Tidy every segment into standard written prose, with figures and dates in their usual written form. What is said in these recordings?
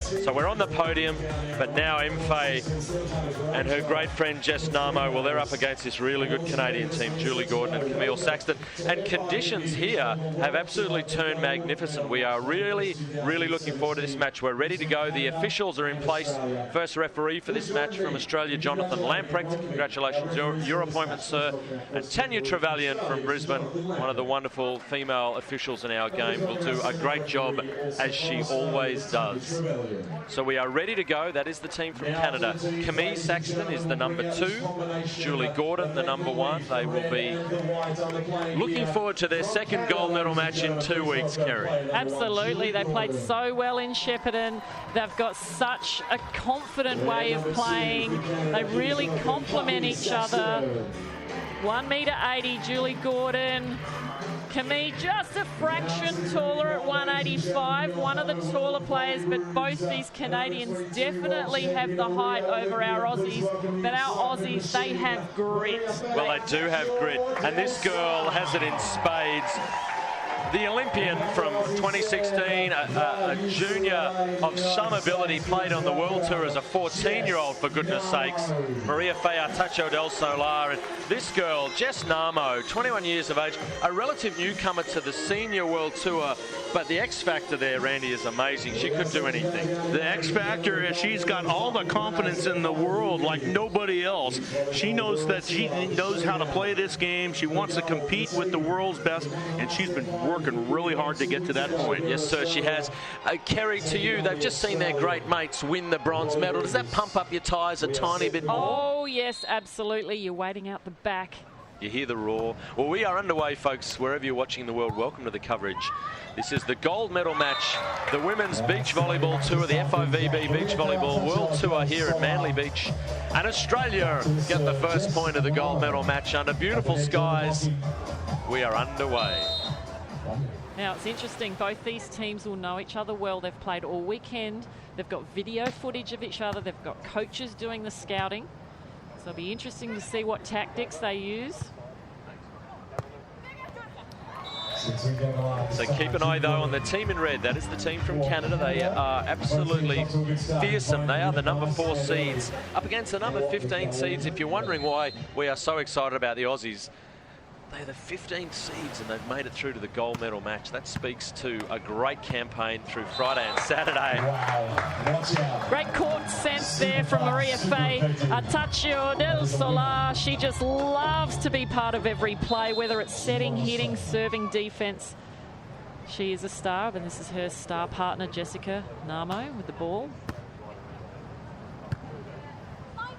So we're on the podium, but now Mfae and her great friend Jess Namo, well, they're up against this really good Canadian team, Julie Gordon and Camille Saxton. And conditions here have absolutely turned magnificent. We are really, really looking forward to this match. We're ready to go. The officials are in place. First referee for this match from Australia, Jonathan Lamprecht. Congratulations, your appointment, sir. And Tanya Trevelyan from Brisbane, one of the wonderful female officials in our game, will do a great job, as she always does. So we are ready to go. That is the team from Canada. Camille Saxton is the number 2. Julie Gordon, the number 1. They will be looking forward to their second gold medal match in 2 weeks, Kerry. Absolutely. They played so well in Shepparton. They've got such a confident way of playing. They really complement each other. 1.80 metre, Julie Gordon. Camille just a fraction taller at 185, one of the taller players, but both these Canadians definitely have the height over our Aussies. But our Aussies, they have grit. Well, they do have grit, and this girl has it in spades. The Olympian from 2016, a junior of some ability, played on the World Tour as a 14-year-old, for goodness sakes. Maria Fay Artacho del Solar. And this girl, Jess Namo, 21 years of age, a relative newcomer to the Senior World Tour. But the X Factor there, Randy, is amazing. She could do anything. The X Factor is she's got all the confidence in the world like nobody else. She knows that she knows how to play this game. She wants to compete with the world's best, and she's been working really hard to get to that point. Yes, sir, she has. Kerry, to you, they've just seen their great mates win the bronze medal. Does that pump up your tyres a tiny bit more? Oh, yes, absolutely. You're waiting out the back. You hear the roar. Well, we are underway, folks. Wherever you're watching the world, welcome to the coverage. This is the gold medal match, the Women's Beach Volleyball Tour, the FIVB Beach Volleyball World Tour here at Manly Beach. And Australia get the first point of the gold medal match under beautiful skies. We are underway. Now, it's interesting. Both these teams will know each other well. They've played all weekend. They've got video footage of each other. They've got coaches doing the scouting. So it'll be interesting to see what tactics they use. So keep an eye, though, on the team in red. That is the team from Canada. They are absolutely fearsome. They are the number 4 seeds up against the number 15 seeds. If you're wondering why we are so excited about the Aussies, they're the 15th seeds and they've made it through to the gold medal match. That speaks to a great campaign through Friday and Saturday. Great court sense there from Maria Fay Artacho del Solar. She just loves to be part of every play, whether it's setting, hitting, serving, defense. She is a star, and this is her star partner, Jessica Namo, with the ball.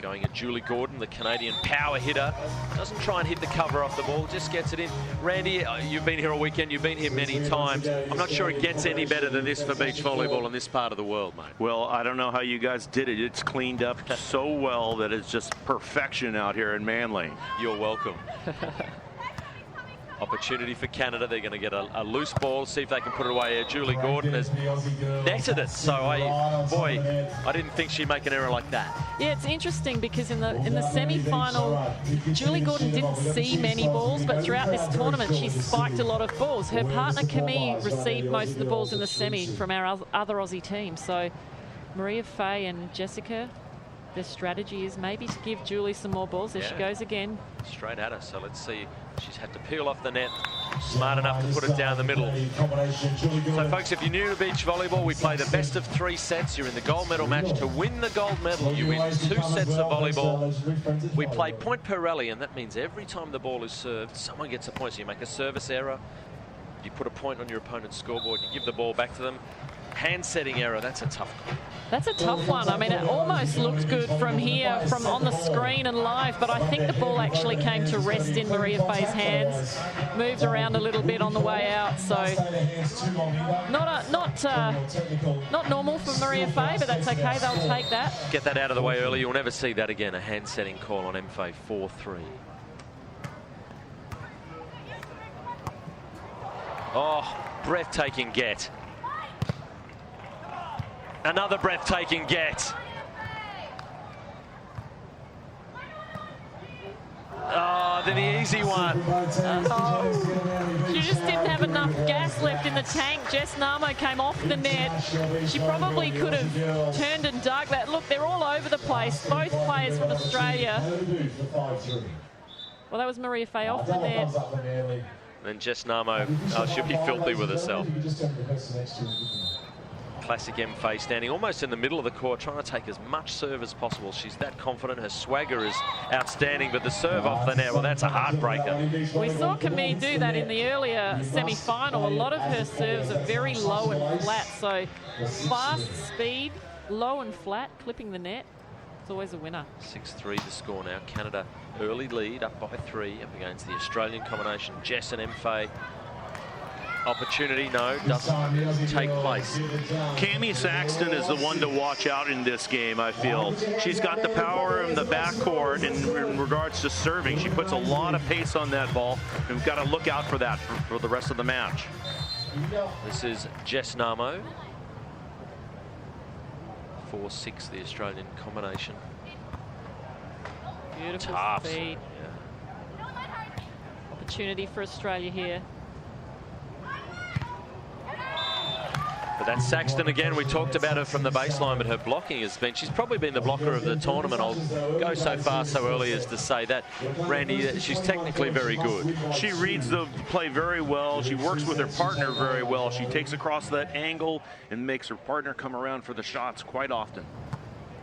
Going at Julie Gordon, the Canadian power hitter. Doesn't try and hit the cover off the ball, just gets it in. Randy, you've been here all weekend, you've been here many times. I'm not sure it gets any better than this for beach volleyball in this part of the world, mate. Well, I don't know how you guys did it. It's cleaned up so well that it's just perfection out here in Manly. You're welcome. Opportunity for Canada. They're going to get a loose ball, see if they can put it away. Julie Gordon has netted it. So, I didn't think she'd make an error like that. Yeah, it's interesting because in the semi-final, Julie Gordon didn't see many balls, but throughout this tournament, she spiked a lot of balls. Her partner, Camille, received most of the balls in the semi from our other Aussie team. So, Maria Fay and Jessica, their strategy is maybe to give Julie some more balls. There she goes again. Straight at her. So, let's see. She's had to peel off the net, smart enough to put it down the middle. So, folks, if you're new to beach volleyball, we play the best of 3 sets. You're in the gold medal match. To win the gold medal, you win 2 sets of volleyball. We play point per rally, and that means every time the ball is served, someone gets a point. So you make a service error, you put a point on your opponent's scoreboard, you give the ball back to them. Hand setting error, that's a tough one. That's a tough one. I mean, it almost looked good from here, from on the screen and live, but I think the ball actually came to rest in Maria Fay's hands, moved around a little bit on the way out. So not normal for Maria Fay, but that's okay. They'll take that. Get that out of the way early. You'll never see that again. A hand setting call on Mfae 4-3. Oh, breathtaking get. Another breathtaking get. Oh, then the easy one. She just didn't have enough gas left in the tank. Jess Namo came off the net. She probably could have turned and dug that. Look, they're all over the place. Both players from Australia. Well, that was Maria Fay off the net. And Jess Namo, she'll be filthy with herself. Classic M. Fay standing almost in the middle of the court, trying to take as much serve as possible. She's that confident. Her swagger is outstanding, but the serve off the net, well, that's a heartbreaker. We saw Camille do that in the earlier semi-final. A lot of her serves are very low and flat, so fast speed, low and flat, clipping the net. It's always a winner. 6-3 the score now. Canada early lead, up by 3, up against the Australian combination. Jess and M. Fay. Opportunity, no, doesn't take place. Cami Saxton is the one to watch out in this game, I feel. She's got the power in the backcourt in regards to serving. She puts a lot of pace on that ball, and we've got to look out for that for the rest of the match. This is Jess Namo. 4-6, the Australian combination. Beautiful Tough. speed. Yeah. Opportunity for Australia here. But that's Saxton again. We talked about her from the baseline, but her blocking has been, she's probably been the blocker of the tournament. I'll go so far so early as to say that. Randy, she's technically very good. She reads the play very well. She works with her partner very well. She takes across that angle and makes her partner come around for the shots quite often.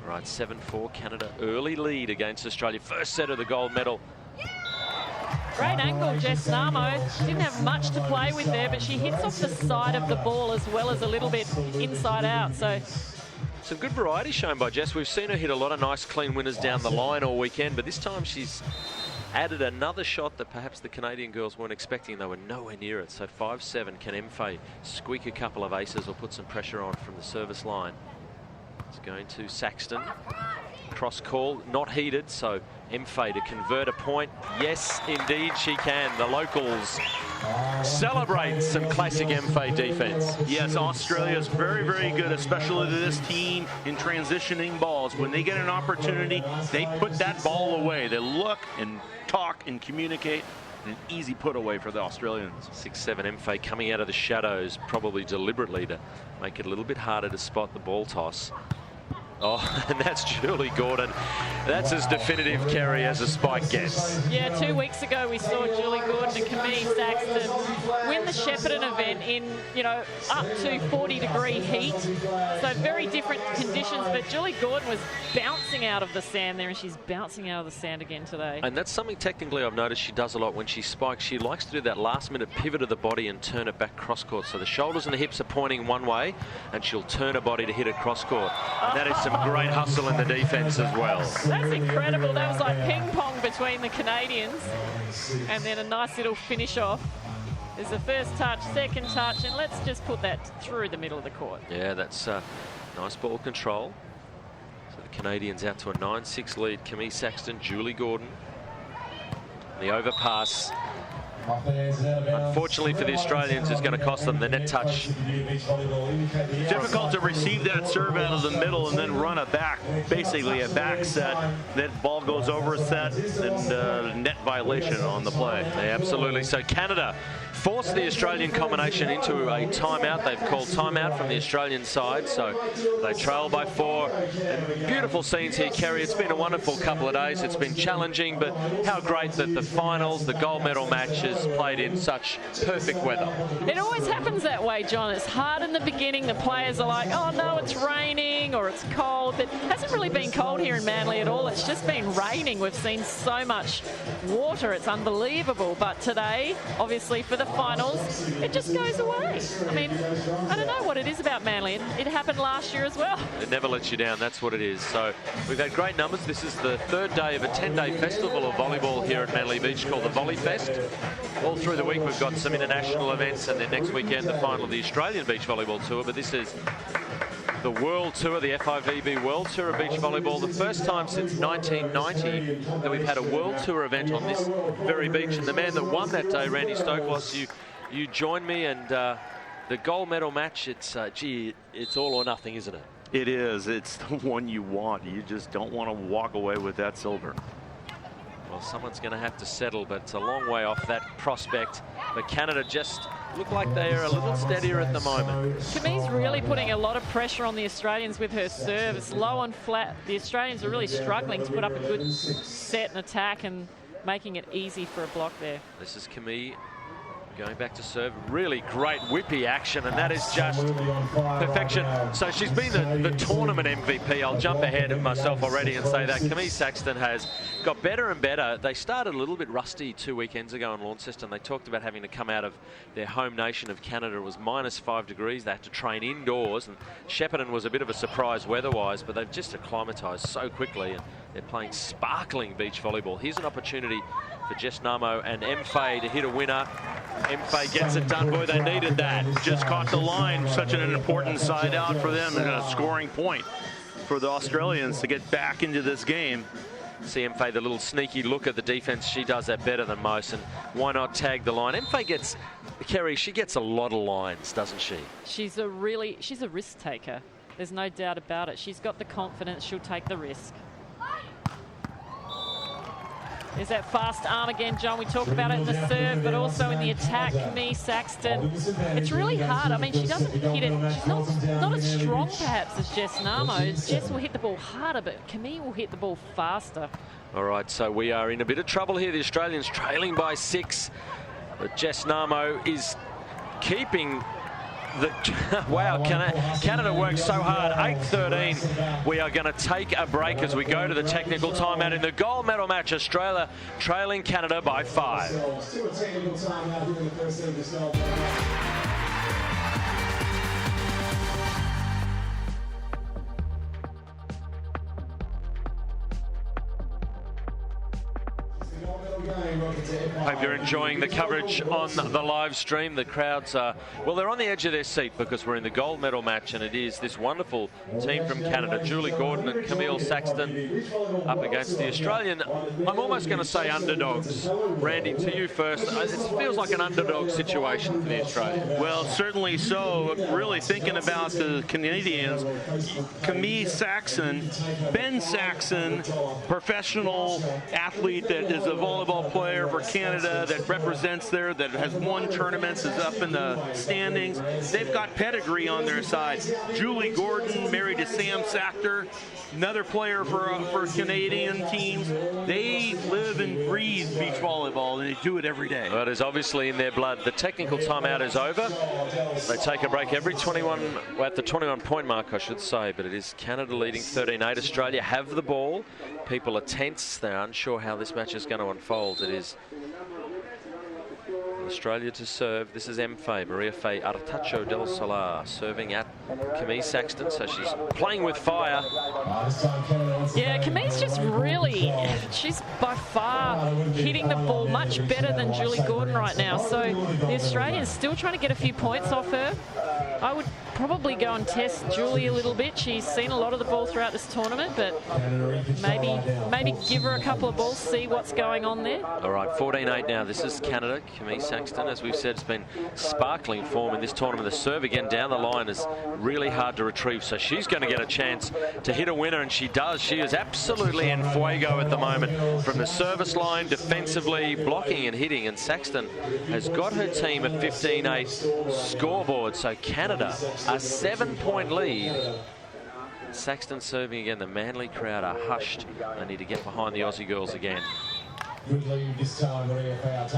Right, 7-4, Canada early lead against Australia. First set of the gold medal. Great angle, Jess Namo. Didn't have much to play with there, but she hits off the side of the ball as well as a little bit inside out. So some good variety shown by Jess. We've seen her hit a lot of nice clean winners down the line all weekend, but this time she's added another shot that perhaps the Canadian girls weren't expecting. They were nowhere near it. So 5-7, can M. Fay squeak a couple of aces or put some pressure on from the service line? It's going to Saxton. Cross call, not heated, so M. Fay to convert a point. Yes, indeed she can. The locals celebrate some classic M. Fay defense. Yes, Australia's very, very good, especially to this team in transitioning balls. When they get an opportunity, they put that ball away. They look and talk and communicate. An easy put away for the Australians. 6-7, M. Fay coming out of the shadows, probably deliberately to make it a little bit harder to spot the ball toss. Oh, and that's Julie Gordon. That's as definitive, Kerry, as a spike gets. yeah, 2 weeks ago we saw Julie Gordon and Camille Saxton win the Shepparton event in, you know, up to 40-degree heat. So very different conditions, but Julie Gordon was bouncing out of the sand there, and she's bouncing out of the sand again today. And that's something technically I've noticed she does a lot when she spikes. She likes to do that last-minute pivot of the body and turn it back cross-court. So the shoulders and the hips are pointing one way, and she'll turn her body to hit it cross-court. And that is some great hustle in the defense as well. That's incredible. That was like ping pong between the Canadians. And then a nice little finish off. There's the first touch, second touch, and let's just put that through the middle of the court. Yeah, that's nice ball control. So the Canadians out to a 9-6 lead. Camille Saxton, Julie Gordon. The overpass, unfortunately for the Australians, is going to cost them the net touch. Difficult to receive that serve out of the middle and then run a back, basically a back set. That ball goes over a set and net violation on the play. Yeah, absolutely. So Canada forced the Australian combination into a timeout. They've called timeout from the Australian side, so they trail by 4. And beautiful scenes here, Kerry. It's been a wonderful couple of days. It's been challenging, but how great that the finals, the gold medal match, is played in such perfect weather. It always happens that way, John. It's hard in the beginning. The players are like, oh no, it's raining or it's cold. But it hasn't really been cold here in Manly at all. It's just been raining. We've seen so much water. It's unbelievable. But today, obviously for the finals, it just goes away. I mean, I don't know what it is about Manly. It happened last year as well. It never lets you down. That's what it is. So we've had great numbers. This is the third day of a 10-day festival of volleyball here at Manly Beach called the Volley Fest. All through the week we've got some international events, and then next weekend the final of the Australian Beach Volleyball Tour. But this is the World Tour, the FIVB World Tour of Beach Volleyball. The first time since 1990 that we've had a World Tour event on this very beach. And the man that won that day, Randy Stoklos, you joined me, and the gold medal match, gee, it's all or nothing, isn't it? It is. It's the one you want. You just don't want to walk away with that silver. Well, someone's going to have to settle, but it's a long way off that prospect. But Canada just look like they are a little steadier at the moment. Camille's really putting a lot of pressure on the Australians with her serve. It's low and flat. The Australians are really struggling to put up a good set and attack and making it easy for a block there. This is Camille going back to serve. Really great whippy action, and that is just perfection. So she's been the tournament MVP. I'll jump ahead of myself already and say that Camille Saxton has got better and better. They started a little bit rusty 2 weekends ago in Launceston. They talked about having to come out of their home nation of Canada. It was -5 degrees. They had to train indoors, and Shepparton was a bit of a surprise weather-wise, but they've just acclimatised so quickly, and they're playing sparkling beach volleyball. Here's an opportunity for Jess Namo and M-Fay to hit a winner. M-Fay gets it done. Boy, they needed that. Just caught the line. Such an important side out for them and a scoring point for the Australians to get back into this game. See M-Fay, the little sneaky look at the defense. She does that better than most, and why not tag the line? M-Fay gets, Kerry, she gets a lot of lines, doesn't she? She's a risk taker. There's no doubt about it. She's got the confidence. She'll take the risk. There's that fast arm again, John. We talk about it in the serve, but also in the attack. Camille Saxton. It's really hard. I mean, she doesn't hit it. She's not as strong, perhaps, as Jess Namo. Jess will hit the ball harder, but Camille will hit the ball faster. All right, so we are in a bit of trouble here. The Australians trailing by 6. But Jess Namo is keeping the... Wow, Canada works so hard. 8-13. We are going to take a break as we go to the technical timeout in the gold medal match. Australia trailing Canada by 5. Hope you're enjoying the coverage on the live stream. The crowds are, well, they're on the edge of their seat because we're in the gold medal match, and it is this wonderful team from Canada, Julie Gordon and Camille Saxton, up against the Australian, I'm almost going to say underdogs. Randy, to you first. It feels like an underdog situation for the Australians. Well, certainly so. Really thinking about the Canadians, Camille Saxton, Ben Saxton, professional athlete that is a volleyball player for Canada, that represents there, that has won tournaments, is up in the standings. They've got pedigree on their side. Julie Gordon, married to Sam Sachter, another player for Canadian teams. They live and breathe beach volleyball, and they do it every day. Well, it is obviously in their blood. The technical timeout is over. They take a break every 21, well, at the 21-point mark, I should say, but it is Canada leading 13-8. Australia have the ball. People are tense. They're unsure how this match is going to unfold. It is Australia to serve. This is M-Fay, Maria Fay Artacho del Solar, serving at Camille Saxton, so she's playing with fire. Yeah, Camille's just really, she's by far hitting the ball much better than Julie Gordon right now. So the Australians still trying to get a few points off her. I would probably go and test Julie a little bit. She's seen a lot of the ball throughout this tournament, but maybe give her a couple of balls, see what's going on there. All right, 14-8 now. This is Canada. Camille Saxton, as we've said, has been sparkling form in this tournament. The serve again down the line is really hard to retrieve, so she's going to get a chance to hit a winner, and she does. She is absolutely en fuego at the moment from the service line, defensively, blocking and hitting, and Saxton has got her team a 15-8 scoreboard, so Canada a 7-point lead. Saxton serving again. The Manly crowd are hushed. They need to get behind the Aussie girls again.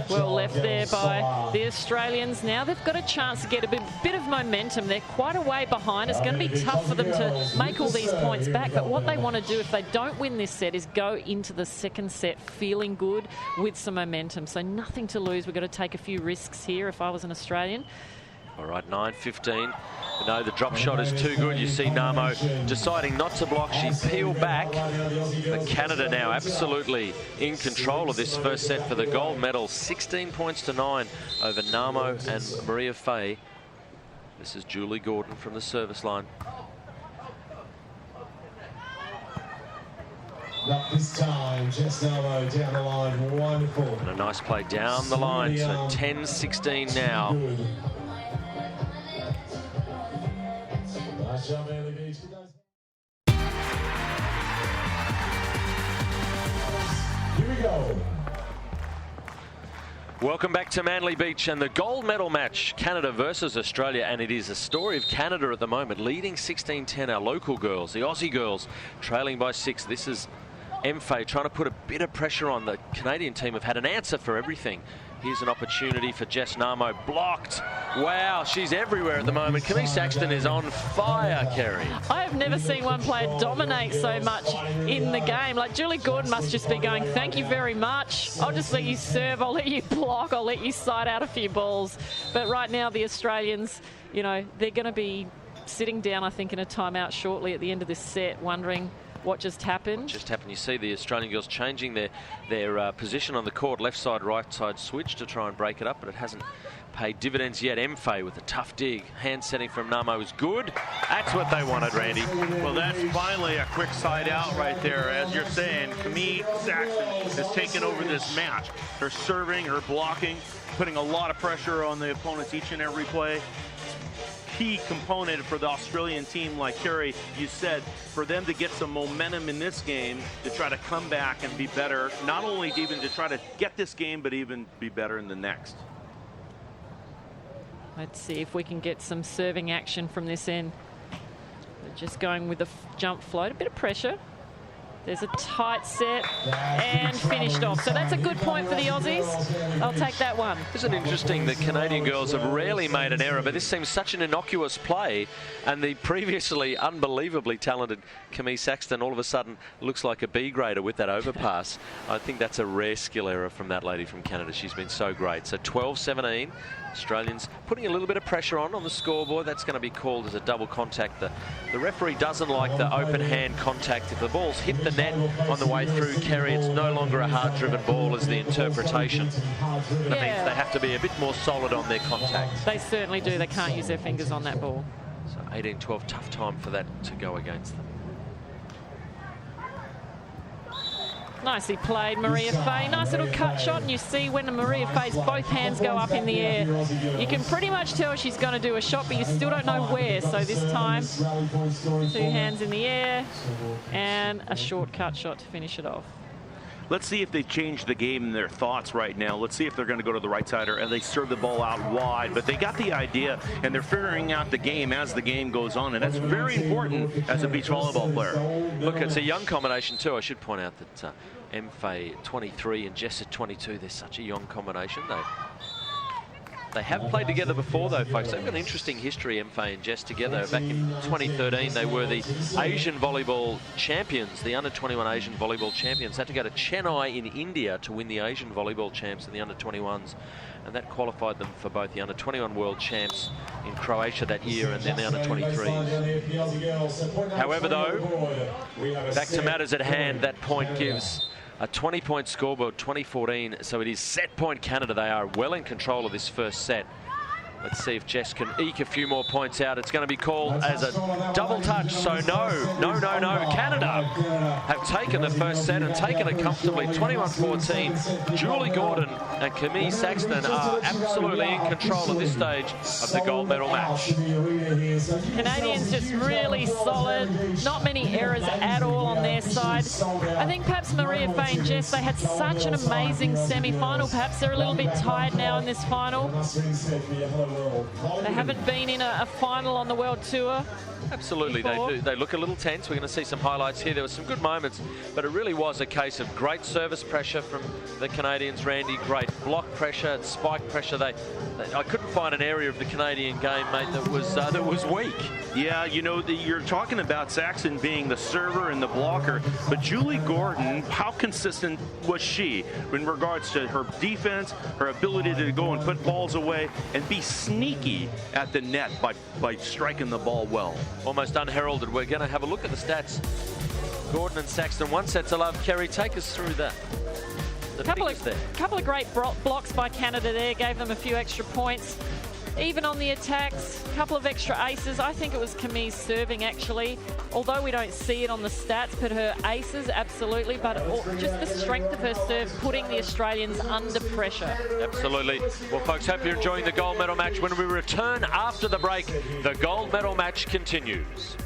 Well left there by the Australians. Now they've got a chance to get a bit of momentum. They're quite a way behind. It's going to be tough for them to make all these points back, but what they want to do if they don't win this set is go into the second set feeling good with some momentum. So nothing to lose. We've got to take a few risks here if I was an Australian. All right, 9-15. No, the drop shot is too good. You see Namo deciding not to block. She peeled back. But Canada now absolutely in control of this first set for the gold medal. 16 points to 9 over Namo and Maria Fay. This is Julie Gordon from the service line. Not this time, Jess Namo down the line, wonderful. And a nice play down the line, so 10-16 now. Here we go. Welcome back to Manly Beach and the gold medal match, Canada versus Australia, and it is a story of Canada at the moment, leading 16-10, our local girls, the Aussie girls, trailing by 6. This is FIVB trying to put a bit of pressure on. The Canadian team have had an answer for everything. Here's an opportunity for Jess Namo, blocked. Wow, she's everywhere at the moment. Camille Saxton is on fire, Kerry. I have never seen one player dominate so much in the game. Like, Julie Gordon must just be going, thank you very much. I'll just let you serve, I'll let you block, I'll let you side out a few balls. But right now, the Australians, you know, they're going to be sitting down, I think, in a timeout shortly at the end of this set, wondering what just happened. What just happened? You see the Australian girls changing their position on the court, left side, right side switch to try and break it up, but it hasn't paid dividends yet. FIVB with a tough dig. Hand setting from Namo is good. That's what they wanted, Randy. Well, that's finally a quick side out right there. As you're saying, Camille Saxton has taken over this match. Her serving, her blocking, putting a lot of pressure on the opponents each and every play. Key component for the Australian team, like Kerry, you said, for them to get some momentum in this game to try to come back and be better, not only even to try to get this game, but even be better in the next. Let's see if we can get some serving action from this end. They're just going with the jump float, a bit of pressure. There's a tight set and finished off. So that's a good point for the Aussies. I'll take that one. Isn't it interesting that Canadian girls have rarely made an error, but this seems such an innocuous play, and the previously unbelievably talented Camille Saxton all of a sudden looks like a B grader with that overpass. I think that's a rare skill error from that lady from Canada. She's been so great. So 12-17. Australians putting a little bit of pressure on the scoreboard. That's going to be called as a double contact. The referee doesn't like the open hand contact. If the ball's hit the net on the way through, Kerry, it's no longer a hard-driven ball as the interpretation. That means they have to be a bit more solid on their contact. They certainly do. They can't use their fingers on that ball. So 18-12, tough time for that to go against them. Nicely played, Maria Fay. Nice little cut shot, and you see when Maria Fay's both hands go up in the air, you can pretty much tell she's going to do a shot, but you still don't know where. So this time, 2 hands in the air and a short cut shot to finish it off. Let's see if they change the game in their thoughts right now. Let's see if they're going to go to the right side or they serve the ball out wide. But they got the idea, and they're figuring out the game as the game goes on, and that's very important as a beach volleyball player. Look, it's a young combination too. I should point out that FIVB at 23 and Jess at 22, they're such a young combination. They have played together before, though, folks. They've got an interesting history, FIVB and Jess together. Back in 2013, they were the Asian volleyball champions, the under-21 Asian volleyball champions. Had to go to Chennai in India to win the Asian volleyball champs in the under-21s. And that qualified them for both the under-21 world champs in Croatia that year and then the under-23s. However, though, back to matters at hand, that point gives a 20-point scoreboard, 20-14, so it is set point Canada. They are well in control of this first set. Let's see if Jess can eke a few more points out. It's going to be called as a double touch, so no. Canada have taken the first set and taken it comfortably, 21-14. Julie Gordon and Camille Saxton are absolutely in control at this stage of the gold medal match. Canadians just really solid, not many errors at all on their side. I think perhaps Maria Fay and Jess, they had such an amazing semi-final. Perhaps they're a little bit tired now in this final. They haven't been in a final on the World Tour. Absolutely, they do. They look a little tense. We're going to see some highlights here. There were some good moments, but it really was a case of great service pressure from the Canadians, Randy. Great block pressure, spike pressure. I couldn't find an area of the Canadian game, mate, that was weak. Yeah, you know, you're talking about Saxton being the server and the blocker, but Julie Gordon, how consistent was she in regards to her defense, her ability to go and put balls away and be sneaky at the net by striking the ball well? Almost unheralded. We're going to have a look at the stats. Gordon and Saxton, 1 set to love. Kerry, take us through that. Couple of great blocks by Canada there, gave them a few extra points. Even on the attacks, a couple of extra aces. I think it was Camille's serving, actually. Although we don't see it on the stats, but her aces, absolutely. But just the strength of her serve, putting the Australians under pressure. Absolutely. Well, folks, hope you're enjoying the gold medal match. When we return after the break, the gold medal match continues.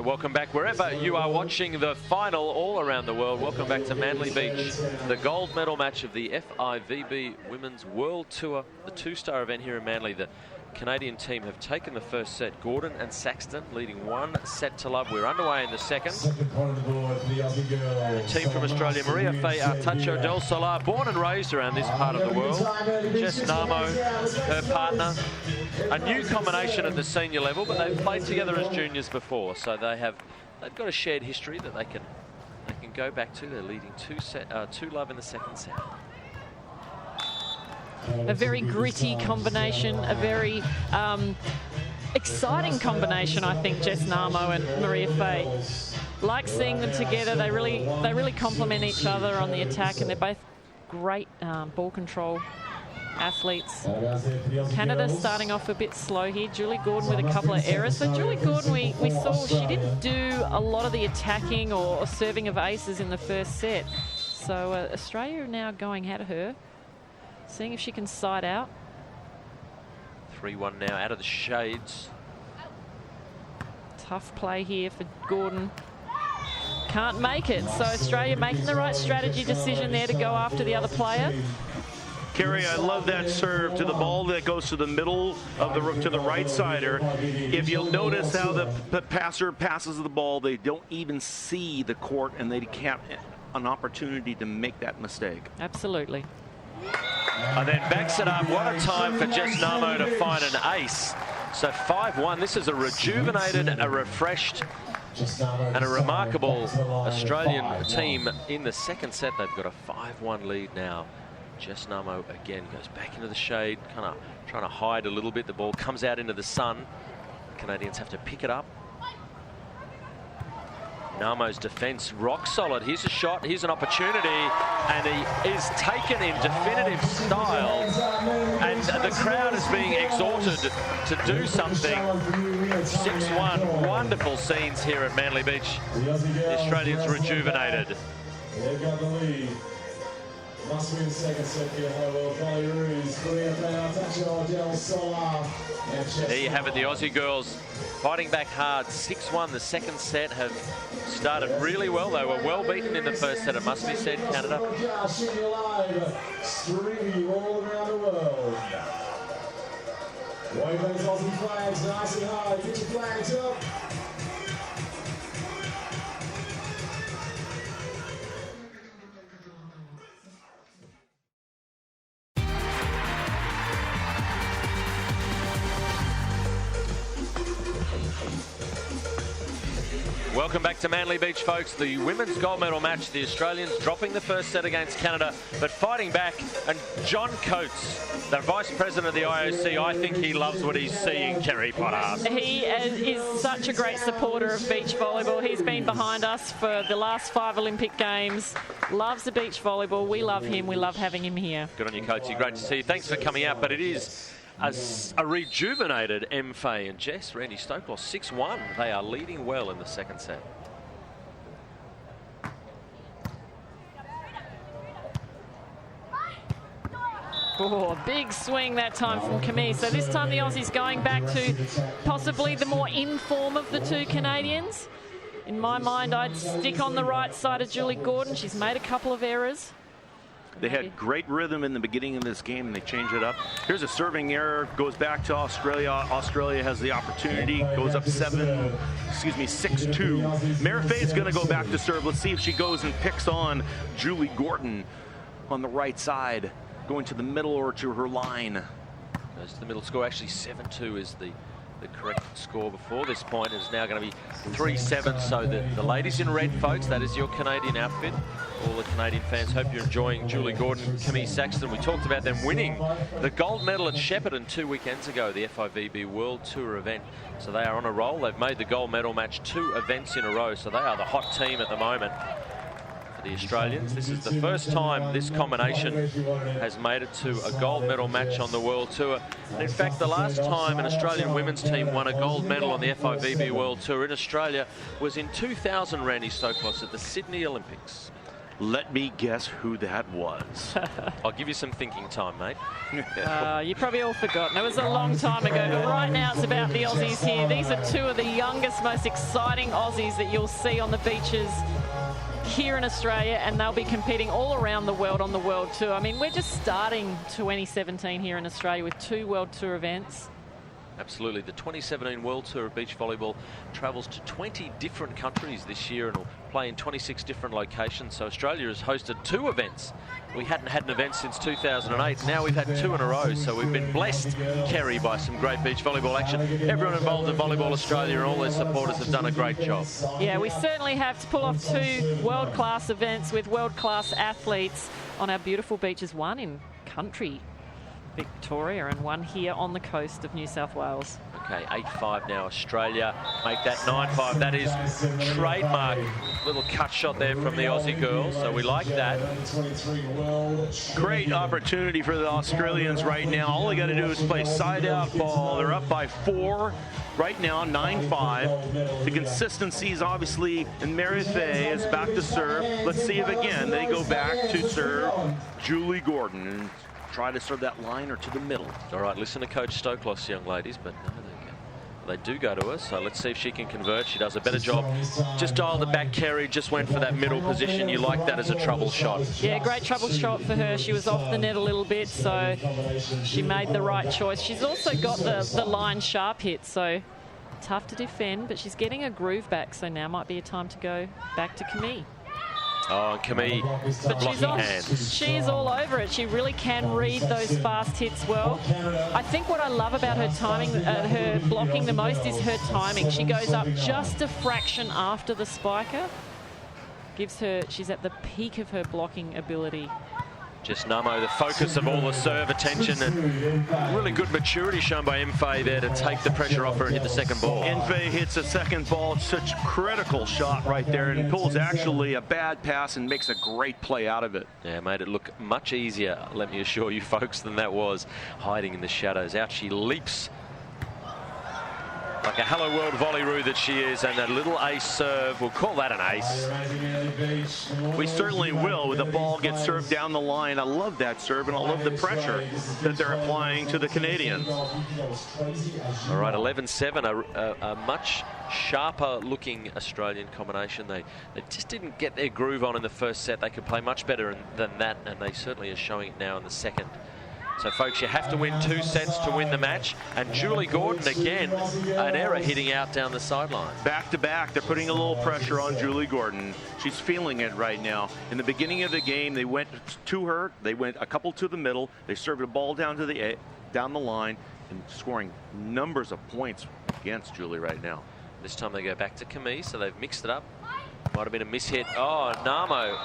Hi, welcome back wherever you are watching the final all around the world. Welcome back to Manly Beach, the gold medal match of the FIVB Women's World Tour, the two-star event here in Manly. The Canadian team have taken the first set. Gordon and Saxton leading 1-0. We're underway in the second. The team from Australia, Maria Faye Artacho del Solar, born and raised around this part of the world. Jess Namo, her partner. A new combination at the senior level, but they've played together as juniors before, so they've got a shared history that they can go back to. They're leading 2-love in the second set. A very gritty combination, a very exciting combination, I think, Jess Namo and Maria Faye. Like seeing them together. They really complement each other on the attack, and they're both great ball control athletes. Canada starting off a bit slow here. Julie Gordon with a couple of errors. So Julie Gordon, we saw she didn't do a lot of the attacking or serving of aces in the first set. So Australia now going at her, seeing if she can side out. 3-1 now out of the shades. Tough play here for Gordon. Can't make it. So Australia making the right strategy decision there to go after the other player. Kerry, I love that serve to the ball that goes to the middle of to the right sider. If you'll notice how the passer passes the ball, they don't even see the court, and they can't an opportunity to make that mistake. Absolutely. And then backs it up. What a time for Jess Namo to find an ace. So 5-1. This is a rejuvenated, a refreshed, and a remarkable Australian team in the second set. They've got a 5-1 lead now. Jess Namo again goes back into the shade, kind of trying to hide a little bit. The ball comes out into the sun. The Canadians have to pick it up. Namo's defence rock solid. Here's a shot, here's an opportunity, and he is taken in definitive style. And the crowd is being exhorted to do something. 6-1, wonderful scenes here at Manly Beach. The Australians rejuvenated. They've got the lead. Must win second set here. There you have it, the Aussie girls fighting back hard. 6-1, the second set have started really well. They were well beaten in the first set, it must be said, Canada. Streaming all around the world. Wave those Aussie flags nice and high. Get your flags up. Welcome back to Manly Beach, folks. The women's gold medal match. The Australians dropping the first set against Canada, but fighting back. And John Coates, the Vice President of the IOC, I think he loves what he's seeing, Kerry Potter. He is such a great supporter of beach volleyball. He's been behind us for the last 5 Olympic Games. Loves the beach volleyball. We love him. We love having him here. Good on you, Coatesy. Great to see you. Thanks for coming out. But it is a rejuvenated M. Faye and Jess. Randy Stokelaw, 6-1. They are leading well in the second set. Oh, big swing that time from Camille. So this time the Aussies going back to possibly the more in form of the two Canadians. In my mind, I'd stick on the right side of Julie Gordon. She's made a couple of errors. They had great rhythm in the beginning of this game, and they changed it up. Here's a serving error, goes back to Australia. Australia has the opportunity, goes up 6-2. Maria Faye is going to go back to serve. Let's see if she goes and picks on Julie Gordon on the right side, going to the middle or to her line. Goes to the middle score. Actually, 7-2 is the correct score before this point. Is now going to be 3-7. So the ladies in red, folks, that is your Canadian outfit. All the Canadian fans, hope you're enjoying Julie Gordon, Camille Saxton. We talked about them winning the gold medal at Shepparton 2 weekends ago, the FIVB World Tour event. So they are on a roll. They've made the gold medal match 2 events in a row. So they are the hot team at the moment. For the Australians, this is the first time this combination has made it to a gold medal match on the World Tour. And in fact, the last time an Australian women's team won a gold medal on the FIVB World Tour in Australia was in 2000, Randy Stokelaw, at the Sydney Olympics. Let me guess who that was. I'll give you some thinking time, mate. You probably all forgotten. It was a long time ago, but right now it's about the Aussies here. These are two of the youngest, most exciting Aussies that you'll see on the beaches here in Australia, and they'll be competing all around the world on the World Tour. I mean, we're just starting 2017 here in Australia with 2 World Tour events. Absolutely. The 2017 World Tour of Beach Volleyball travels to 20 different countries this year and will play in 26 different locations. So Australia has hosted 2 events. We hadn't had an event since 2008. Now we've had 2 in a row. So we've been blessed, Kerry, by some great beach volleyball action. Everyone involved in Volleyball Australia and all their supporters have done a great job. Yeah, we certainly have to pull off 2 world-class events with world-class athletes on our beautiful beaches, one in country Victoria and one here on the coast of New South Wales. Okay, 8-5 now, Australia. Make that 9-5. That is trademark. Little cut shot there from the Aussie girls, so we like that. Great opportunity for the Australians right now. All they got to do is play side-out ball. They're up by 4 right now, 9-5. The consistency is obviously, and Mary Fay is back to serve. Let's see if again they go back to serve Julie Gordon and try to serve that line or to the middle. All right, listen to Coach Stoklos, young ladies, but no, they do go to her, so let's see if she can convert. She does a better job. Just dialed it back, Kerry, just went for that middle position. You like that as a trouble shot. Yeah, great trouble shot for her. She was off the net a little bit, so she made the right choice. She's also got the line sharp hit, so tough to defend, but she's getting her groove back, so now might be a time to go back to Camille. Oh, and Camille, blocking hands. She's all over it. She really can read those fast hits well. I think what I love about her timing, her blocking the most is her timing. She goes up just a fraction after the spiker. Gives her, she's at the peak of her blocking ability. Just Namo, the focus of all the serve attention, and really good maturity shown by Mfei there to take the pressure off her and hit the second ball. Mfei hits a second ball. It's such a critical shot right there, and pulls actually a bad pass and makes a great play out of it. Yeah, made it look much easier, let me assure you folks, than that was, hiding in the shadows. Out she leaps like a Hello World volleyroo that she is, and that little ace serve, we'll call that an ace. We certainly will, with the ball gets served down the line. I love that serve, and I love the pressure that they're applying to the Canadians. All right, 11-7, a much sharper looking Australian combination. They just didn't get their groove on in the first set. They could play much better than that, and they certainly are showing it now in the second. So, folks, you have to win 2 sets to win the match. And Julie Gordon, again, an error hitting out down the sideline. Back to back, they're putting a little pressure on Julie Gordon. She's feeling it right now. In the beginning of the game, they went to her. They went a couple to the middle. They served a ball down the line, and scoring numbers of points against Julie right now. This time they go back to Camille, so they've mixed it up. Might have been a mishit. Oh, Namo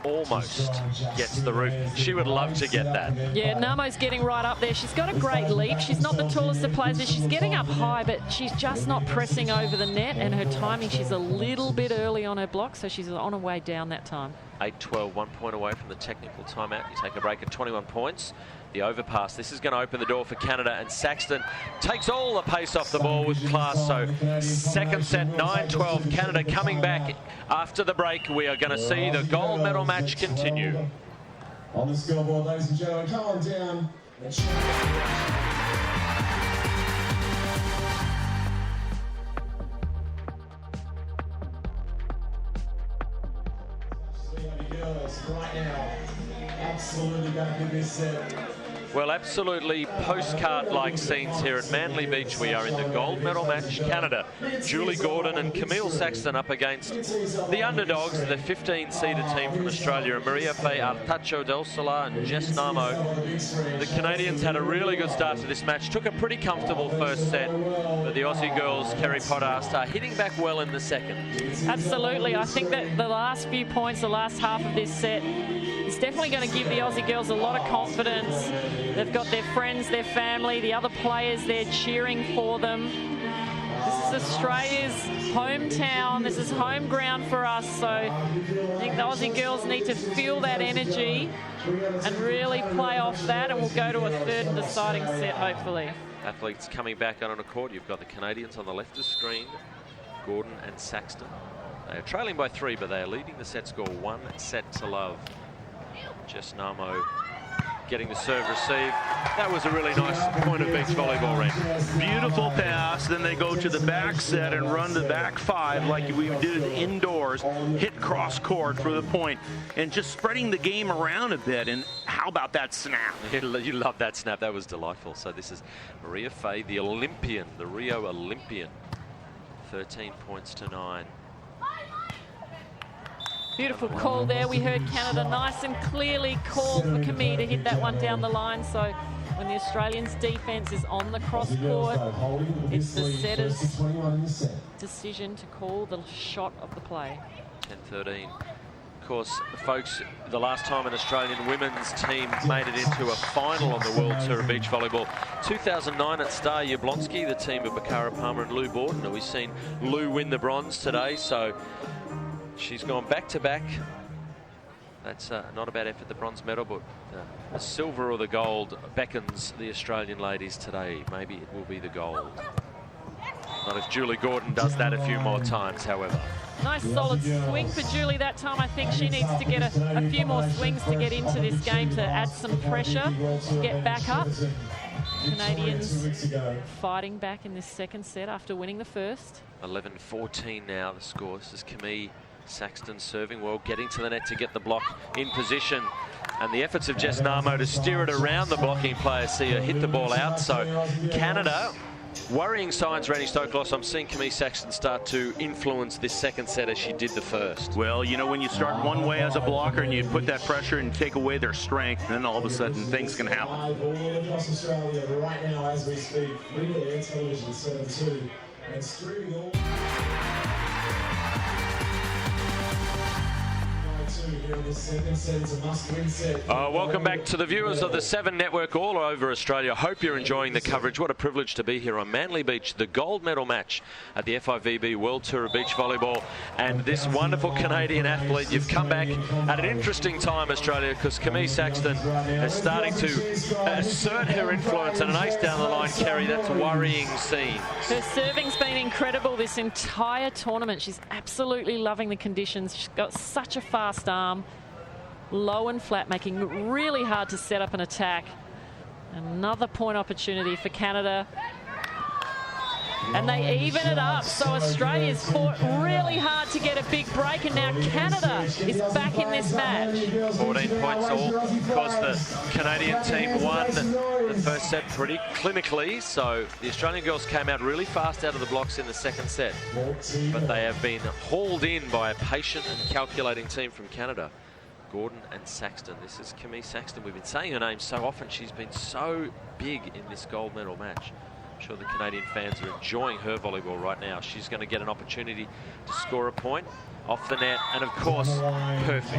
almost gets the roof. She would love to get that. Yeah, Namo's getting right up there. She's got a great leap. She's not the tallest of players. She's getting up high, but she's just not pressing over the net, and her timing, she's a little bit early on her block, so she's on her way down that time. 8-12, 1 point away from the technical timeout. You take a break at 21 points. The overpass. This is going to open the door for Canada, and Saxton takes all the pace off the ball with class. So second set, 9-12. Canada coming back after the break. We are going to see the gold medal match continue. On the scoreboard, ladies and gentlemen, come on down. Right now, absolutely going to give this set. Well, absolutely postcard-like scenes here at Manly Beach. We are in the gold medal match. Canada, Julie Gordon and Camille Saxton up against the underdogs, the 15-seeded team from Australia, Maria Fay, Artacho Del Solar and Jess Namo. The Canadians had a really good start to this match, took a pretty comfortable first set, but the Aussie girls, Kerry Potter, start hitting back well in the second. Absolutely. I think that the last few points, the last half of this set, is definitely going to give the Aussie girls a lot of confidence. They've got their friends, their family, the other players there cheering for them. This is Australia's hometown. This is home ground for us. So I think the Aussie girls need to feel that energy and really play off that, and we'll go to a third and deciding set, hopefully. Athletes coming back out on a court. You've got the Canadians on the left of screen, Gordon and Saxton. They are trailing by 3, but they are leading the set score 1-0. Jess Namo getting the serve receive. That was a really nice point of beach volleyball, Ren. Beautiful pass. Then they go to the back set and run the back 5 like we did indoors. Hit cross court for the point and just spreading the game around a bit. And how about that snap? You love that snap. That was delightful. So this is Maria Fay, the Olympian, the Rio Olympian. 13 points to 9. Beautiful call there. We heard Canada nice and clearly call for Camille to hit that one down the line. So when the Australians' defence is on the cross court, it's the setter's decision to call the shot of the play. 10-13. Of course, folks, the last time an Australian women's team made it into a final on the World Tour of Beach Volleyball, 2009 at Star Yablonsky, the team of Bakara Palmer and Lou Borden. And we've seen Lou win the bronze today, so she's gone back-to-back. That's not a bad effort, the bronze medal, but the silver or the gold beckons the Australian ladies today. Maybe it will be the gold. Not if Julie Gordon does that a few more times, however. Nice solid swing for Julie that time. I think she needs to get a few more swings to get into this game to add some pressure, to get back up. Canadians fighting back in this second set after winning the first. 11-14 now, the score. This is Camille Saxton serving well, getting to the net to get the block in position. And the efforts of Jess Namo to steer it around the blocking player, see her hit the ball out. So Canada, worrying signs, Randy Stoklos. I'm seeing Camille Saxton start to influence this second set as she did the first. Well, you know, when you start one way as a blocker and you put that pressure and take away their strength, then all of a sudden things can happen. All across Australia right now as we speak. Free-to-air television 7-2 and streaming all. Welcome back to the viewers of the 7 Network all over Australia. Hope you're enjoying the coverage. What a privilege to be here on Manly Beach, the gold medal match at the FIVB World Tour of Beach Volleyball. And this wonderful Canadian athlete, you've come back at an interesting time, Australia, because Camille Saxton is starting to assert her influence, and an ace down the line, Kerry. That's a worrying scene. Her serving's been incredible this entire tournament. She's absolutely loving the conditions. She's got such a fast arm, low and flat, making it really hard to set up an attack. Another point opportunity for Canada. And they even it up. So Australia's fought really hard to get a big break, and now Canada is back in this match. 14 points all. Of course, the Canadian team won the first set pretty clinically, so the Australian girls came out really fast out of the blocks in the second set. But they have been hauled in by a patient and calculating team from Canada. Gordon and Saxton. This is Camille Saxton. We've been saying her name so often. She's been so big in this gold medal match. I'm sure the Canadian fans are enjoying her volleyball right now. She's going to get an opportunity to score a point off the net, and of course, perfect.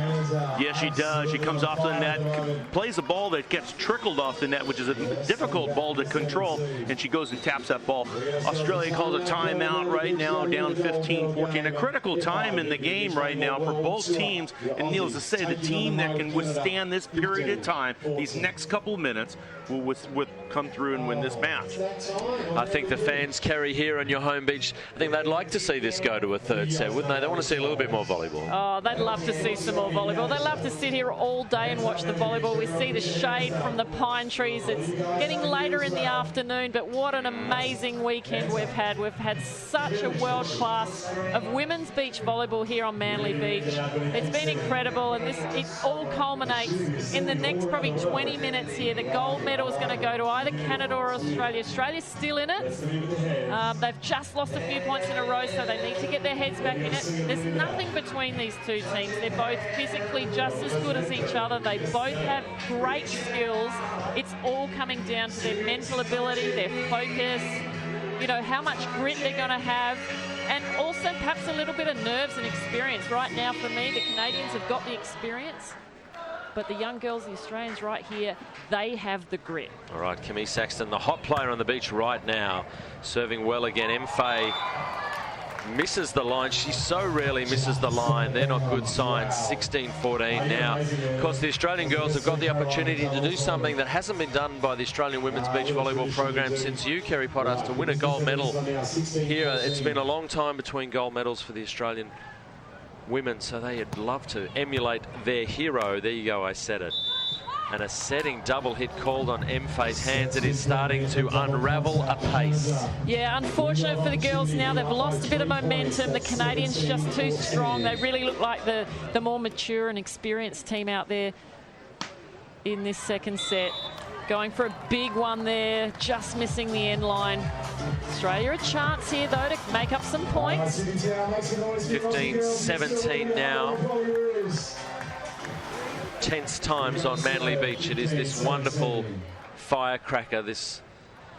Yes, she does. She comes off the net, plays a ball that gets trickled off the net, which is a difficult ball to control, and she goes and taps that ball. Australia calls a timeout right now, down 15-14. A critical time in the game right now for both teams, and needless to say, the team that can withstand this period of time, these next couple minutes, will come through and win this match. I think the fans, Kerry, here on your home beach, I think they'd like to see this go to a third set, wouldn't they? They want to see a little bit more volleyball. Oh, they'd love to see some more volleyball. They'd love to sit here all day and watch the volleyball. We see the shade from the pine trees. It's getting later in the afternoon, but what an amazing weekend we've had. We've had such a world class of women's beach volleyball here on Manly Beach. It's been incredible, and it all culminates in the next probably 20 minutes here. The gold medal is going to go to either Canada or Australia. Australia's still in it. They've just lost a few points in a row, so they need to get their heads back in it. There's nothing between these two teams. They're both physically just as good as each other. They both have great skills. It's all coming down to their mental ability, their focus, you know, how much grit they're going to have, and also perhaps a little bit of nerves and experience. Right now, for me, the Canadians have got the experience, but the young girls, the Australians right here, they have the grit. All right, Camille Saxton, the hot player on the beach right now, serving well again. M-Fay misses the line. She so rarely misses the line. They're not good signs. 16-14 now. Of course, the Australian girls have got the opportunity to do something that hasn't been done by the Australian women's beach volleyball program since you, Kerry Potters, to win a gold medal here. It's been a long time between gold medals for the Australian women, so they'd love to emulate their hero. There you go, I said it. And a setting double hit called on Mfei's hands. It is starting to unravel apace. Yeah, unfortunate for the girls now. They've lost a bit of momentum. The Canadians just too strong. They really look like the more mature and experienced team out there in this second set. Going for a big one there, just missing the end line. Australia a chance here, though, to make up some points. 15-17 now. Tense times on Manly Beach. It is this wonderful firecracker, this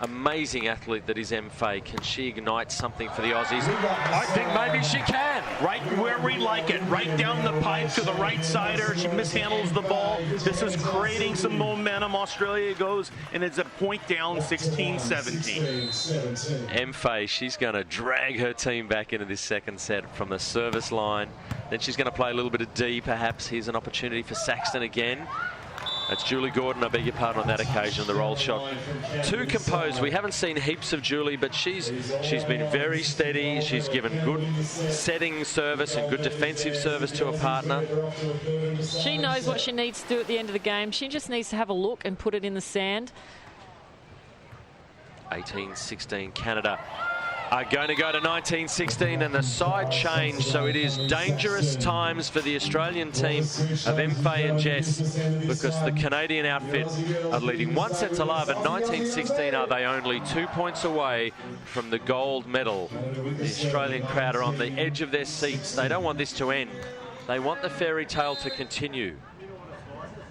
amazing athlete that is Mfei. Can she ignite something for the Aussies? I think maybe she can. Right where we like it, right down the pipe to the right sider. She mishandles the ball. This is creating some momentum. Australia goes, and it's a point down, 16-17. Mfei, she's going to drag her team back into this second set from the service line. Then she's going to play a little bit of D, perhaps. Here's an opportunity for Saxton again. That's Julie Gordon, I beg your pardon, on that occasion, the roll shot. Too composed. We haven't seen heaps of Julie, but she's been very steady. She's given good setting service and good defensive service to a partner. She knows what she needs to do at the end of the game. She just needs to have a look and put it in the sand. 18-16 Canada are going to go to 19-16, and the side change, so it is dangerous times for the Australian team of Mfei and Jess, because the Canadian outfit are leading 1 set to love. At 19-16 are they only 2 points away from the gold medal. The Australian crowd are on the edge of their seats. They don't want this to end. They want the fairy tale to continue.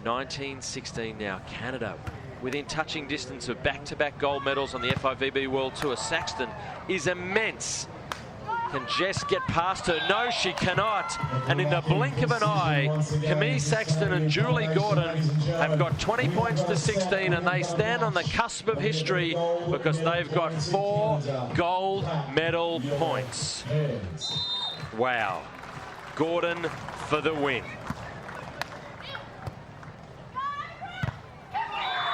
19-16 now, Canada within touching distance of back-to-back gold medals on the FIVB World Tour. Saxton is immense. Can Jess get past her? No, she cannot. And in the blink of an eye, Camille Saxton and Julie Gordon have got 20 points to 16, and they stand on the cusp of history because they've got 4 gold medal points. Wow. Gordon for the win.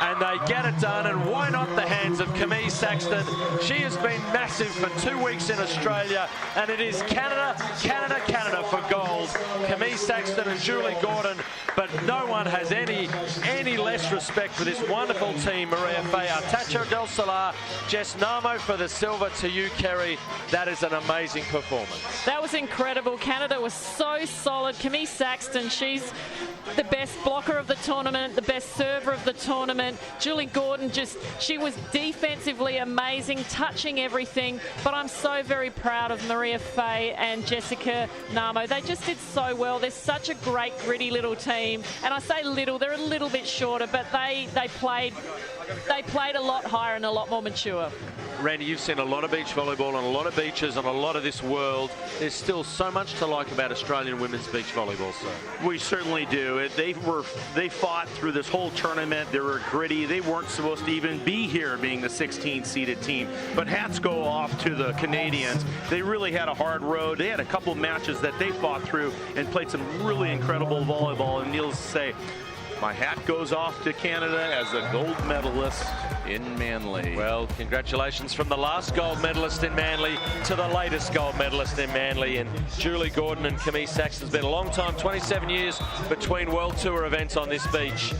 And they get it done, and why not the hands of Camille Saxton? She has been massive for 2 weeks in Australia, and it is Canada, Canada, Canada for gold. Camille Saxton and Julie Gordon, but no one has any less respect for this wonderful team. Maria Fay, Artacho Del Solar, Jess Namo for the silver. To you, Kerry. That is an amazing performance. That was incredible. Canada was so solid. Camille Saxton, she's the best blocker of the tournament, the best server of the tournament. Julie Gordon, she was defensively amazing, touching everything. But I'm so very proud of Maria Fay and Jessica Namo. They just did so well. They're such a great, gritty little team. And I say little, they're a little bit shorter, but they played a lot higher and a lot more mature. Randy, you've seen a lot of beach volleyball on a lot of beaches on a lot of this world. There's still so much to like about Australian women's beach volleyball, sir. We certainly do. They fought through this whole tournament. They were gritty. They weren't supposed to even be here, being the 16th seeded team. But hats go off to the Canadians. They really had a hard road. They had a couple of matches that they fought through and played some really incredible volleyball. And needless to say, my hat goes off to Canada as a gold medalist in Manly. Well, congratulations from the last gold medalist in Manly to the latest gold medalist in Manly. And Julie Gordon and Camille Saxton. It's been a long time, 27 years between World Tour events on this beach.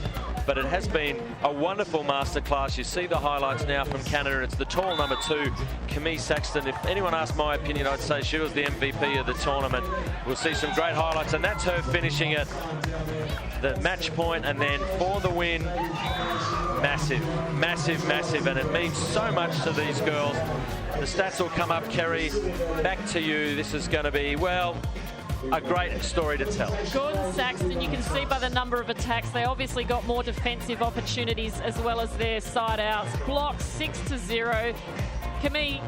But it has been a wonderful masterclass. You see the highlights now from Canada. It's the tall number 2, Camille Saxton. If anyone asked my opinion, I'd say she was the MVP of the tournament. We'll see some great highlights, and that's her finishing it. The match point, and then for the win. Massive, massive, massive, and it means so much to these girls. The stats will come up, Kerry. Back to you. This is going to be, well, a great story to tell. Gordon Saxton, you can see by the number of attacks, they obviously got more defensive opportunities as well as their side outs. Blocks 6-0. Camille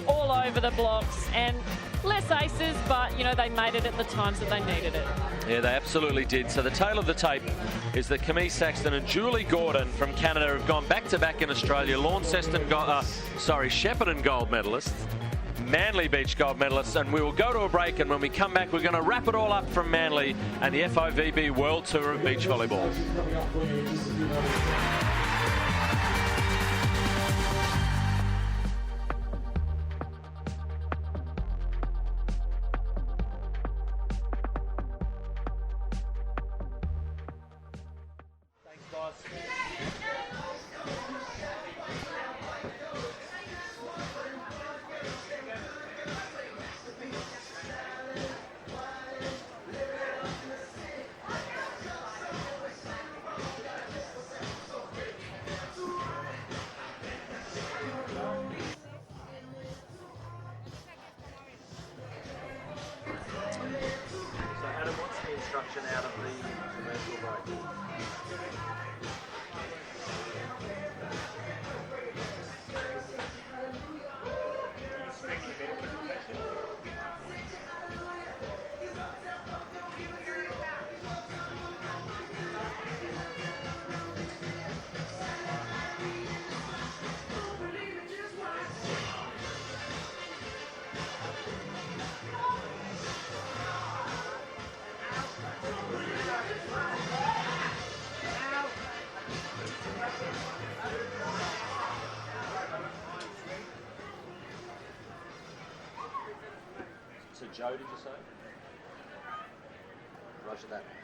all over the blocks, and less aces, but you know, they made it at the times that they needed it. Yeah, they absolutely did. So the tale of the tape is that Camille Saxton and Julie Gordon from Canada have gone back-to-back in Australia. Shepparton gold medalists, Manly Beach gold medalists, and we will go to a break, and when we come back, we're going to wrap it all up from Manly and the FIVB World Tour of Beach Volleyball. action out of the commercial break. So Joe, did you say? Roger that.